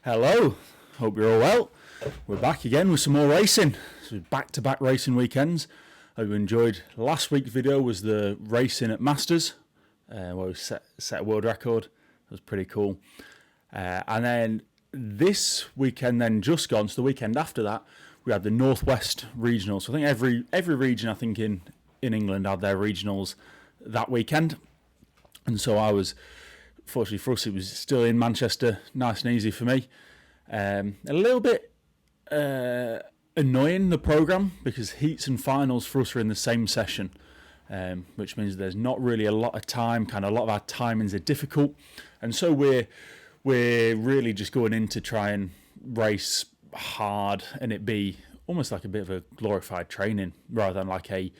Hello, hope you're all well. We're back again with some more racing. So back-to-back racing weekends. Hope you enjoyed. Last week's video was the racing at Masters, where we set a world record. It was pretty cool. And then this weekend, then just gone, so the weekend after that, we had the Northwest Regionals. So I think every region, I think in England, had their regionals that weekend. And so I was, fortunately for us, it was still in Manchester, nice and easy for me. A little bit annoying, the programme, because heats and finals for us are in the same session, which means there's not really a lot of time, a lot of our timings are difficult. And so we're really just going in to try and race hard and it be almost like a bit of a glorified training rather than like a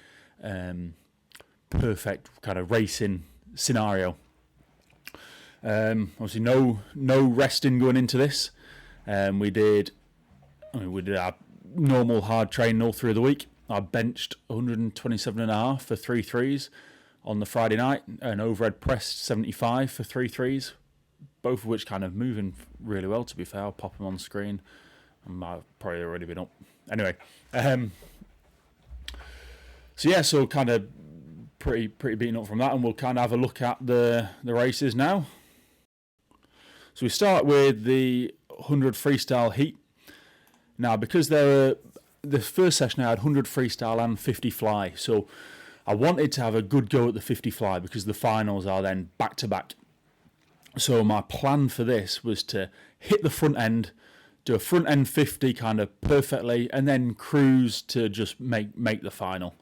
perfect kind of racing scenario. Obviously no resting going into this. We did our normal hard training all through the week. I benched 127.5 for 3 threes on the Friday night and overhead pressed 75 for 3 threes, both of which kind of moving really well, to be fair. I'll pop them on screen. I've probably already been up. Anyway, so kind of pretty beaten up from that, and we'll kind of have a look at the races now. So we start with the 100 freestyle heat. Now, because the first session I had 100 freestyle and 50 fly, so I wanted to have a good go at the 50 fly because the finals are then back to back. So my plan for this was to hit the front end, do a front end 50 kind of perfectly, and then cruise to just make the final.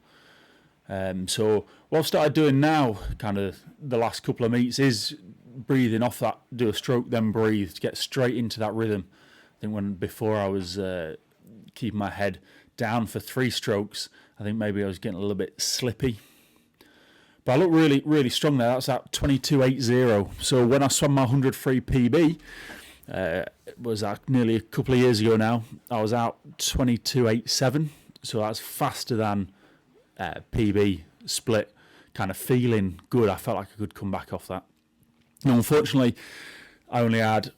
So what I've started doing now, kind of the last couple of meets, is breathing off that, do a stroke, then breathe to get straight into that rhythm. I think before I was keeping my head down for 3 strokes, I think maybe I was getting a little bit slippy. But I look really strong there. That's at 22.80. So when I swam my 100 free PB, it was nearly a couple of years ago now, I was out 22.87. So that's faster than PB split, kind of feeling good. I felt like I could come back off that. Now, unfortunately, I only had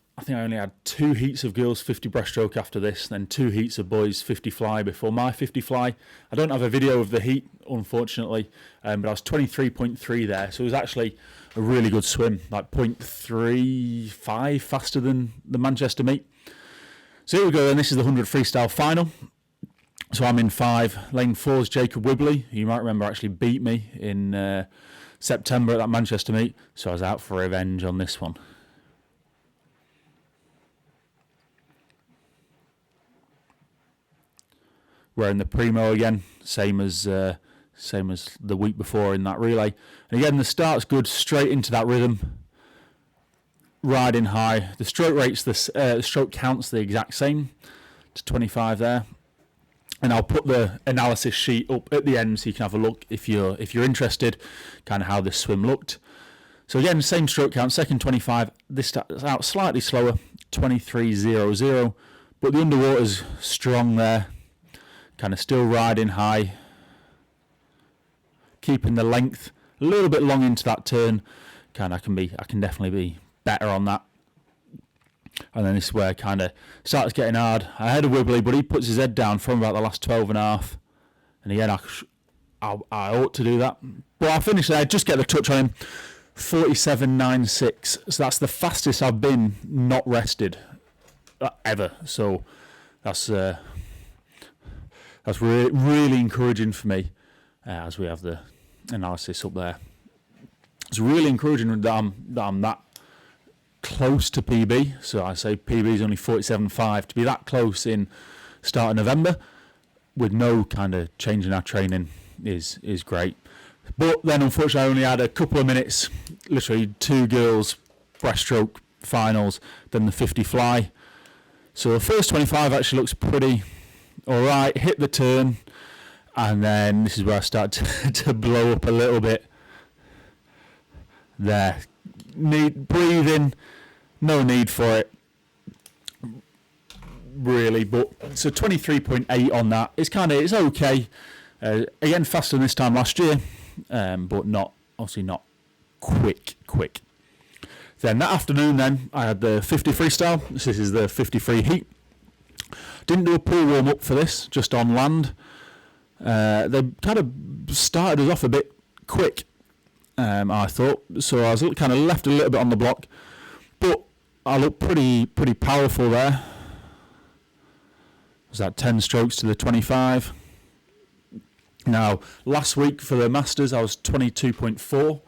2 heats of girls 50 breaststroke after this, then 2 heats of boys 50 fly before my 50 fly. I don't have a video of the heat, unfortunately, but I was 23.3 there, so it was actually a really good swim, like 0.35 faster than the Manchester meet. So here we go, and this is the 100 freestyle final. So I'm in 5. Lane 4's Jacob Wibley, who you might remember actually beat me in September at that Manchester meet, so I was out for revenge on this one. Wearing the Primo again, same as the week before in that relay. And again, the start's good, straight into that rhythm, riding high. The stroke rate's the stroke count's the exact same, to 25 there. And I'll put the analysis sheet up at the end so you can have a look if you're interested, kind of how this swim looked. So again, same stroke count, second 25. This starts out slightly slower, 23.00, but the underwater's strong there, kind of still riding high, keeping the length a little bit long into that turn. I can definitely be better on that. And then this is where it kind of starts getting hard. I had a Wibbly, but he puts his head down from about the last 12.5. And again, I ought to do that. But I finished there, just get the touch on him. 47.96. So that's the fastest I've been not rested ever. So that's really encouraging for me as we have the analysis up there. It's really encouraging that I'm that close to PB. So I say PB is only 47.5. To be that close in start of November with no kind of change in our training is great. But then unfortunately I only had a couple of minutes, literally 2 girls breaststroke finals, then the 50 fly. So the first 25 actually looks pretty alright, hit the turn, and then this is where I start to blow up a little bit. There. Breathing, no need for it, really, but so 23.8 on that. It's okay. Again, faster than this time last year, but obviously not quick. Then that afternoon, then I had the 50 freestyle. This is the 53 heat. Didn't do a pool warm up for this, just on land. They kind of started us off a bit quick, I thought. So I was kind of left a little bit on the block, but I looked pretty powerful there. Was that 10 strokes to the 25? Now, last week for the Masters, I was 22.4,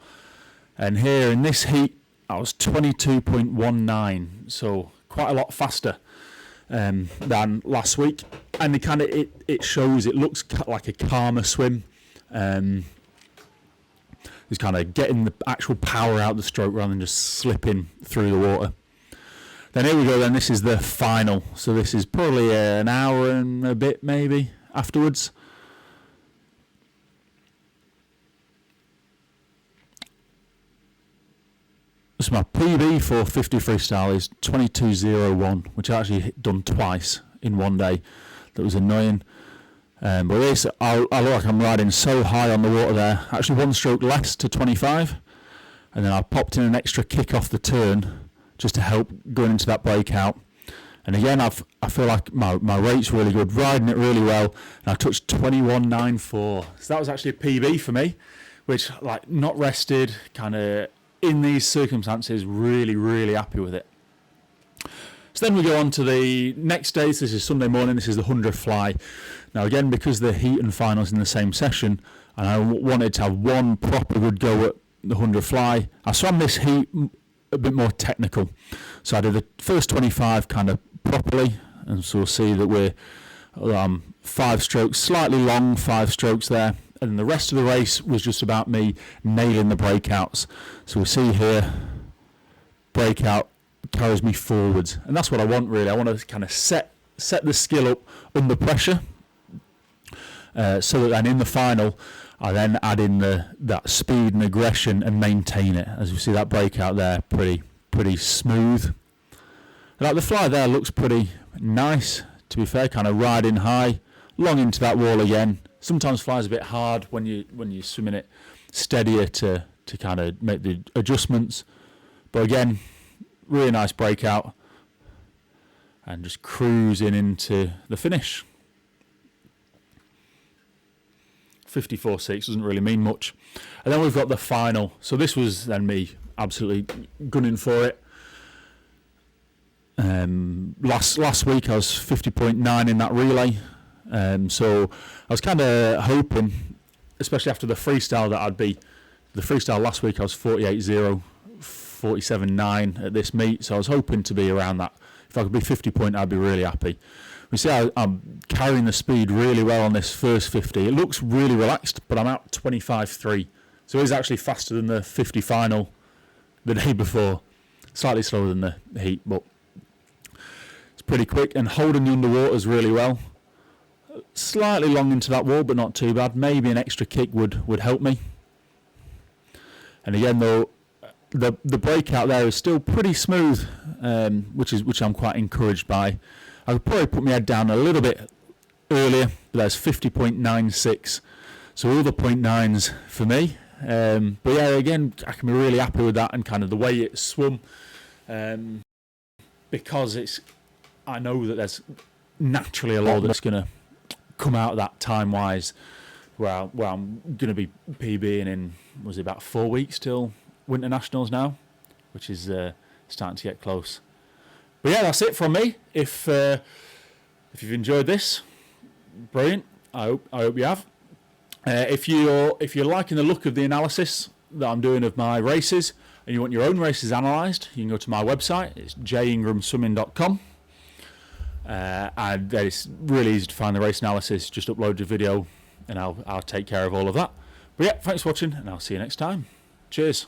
and here in this heat, I was 22.19. So quite a lot faster than last week, and it shows. It looks like a calmer swim. It's kind of getting the actual power out of the stroke rather than just slipping through the water. Then here we go. Then this is the final. So this is probably an hour and a bit maybe afterwards. So my PB for 50 freestyle is 22.01, which I actually done twice in one day. That was annoying. But this, I look like I'm riding so high on the water there. Actually, one stroke less to 25, and then I popped in an extra kick off the turn just to help going into that breakout. And again, I feel like my rate's really good, riding it really well, and I touched 21.94. So that was actually a PB for me, which, like, not rested, kind of in these circumstances, really happy with it. So then we go on to the next day. So this is Sunday morning. This is the 100 fly. Now again, because the heat and finals in the same session, and I wanted to have one proper good go at the 100 fly, I swam this heat a bit more technical. So I did the first 25 kind of properly, and so we'll see that we're 5 strokes, slightly long 5 strokes there. And the rest of the race was just about me nailing the breakouts. So we see here, breakout carries me forwards, and that's what I want really. I want to kind of set the skill up under pressure, so that then in the final I then add in that speed and aggression and maintain it. As we see that breakout there, pretty smooth. Like the fly there looks pretty nice, to be fair, kind of riding high, long into that wall again. Sometimes flies a bit hard when you're swimming it steadier to kind of make the adjustments, but again, really nice breakout and just cruising into the finish. 54.6 doesn't really mean much. And then we've got the final. So this was then me absolutely gunning for it. Last week I was 50.9 in that relay. So I was kind of hoping, especially after the freestyle, that I'd be... The freestyle last week I was 48.0, 47.9 at this meet, so I was hoping to be around that. If I could be 50 point, I'd be really happy. We see I'm carrying the speed really well on this first 50. It looks really relaxed, but I'm out 25.3. So it is actually faster than the 50 final the day before. Slightly slower than the heat, but it's pretty quick. And holding the underwaters really well. Slightly long into that wall, but not too bad. Maybe an extra kick would help me. And again, though, the breakout there is still pretty smooth, which I'm quite encouraged by. I could probably put my head down a little bit earlier, but that's 50.96. So all the 0.9s for me. But yeah, again, I can be really happy with that and kind of the way it's swum, because I know that there's naturally a lot that's going to come out of that time-wise, where I'm going to be PBing in, was it about 4 weeks till Winter Nationals now, which is starting to get close. But yeah, that's it from me. If you've enjoyed this, brilliant. I hope you have. If you're liking the look of the analysis that I'm doing of my races, and you want your own races analysed, you can go to my website. It's jingramswimming.com. And it's really easy to find the race analysis. Just upload your video, and I'll take care of all of that. But yeah, thanks for watching, and I'll see you next time. Cheers.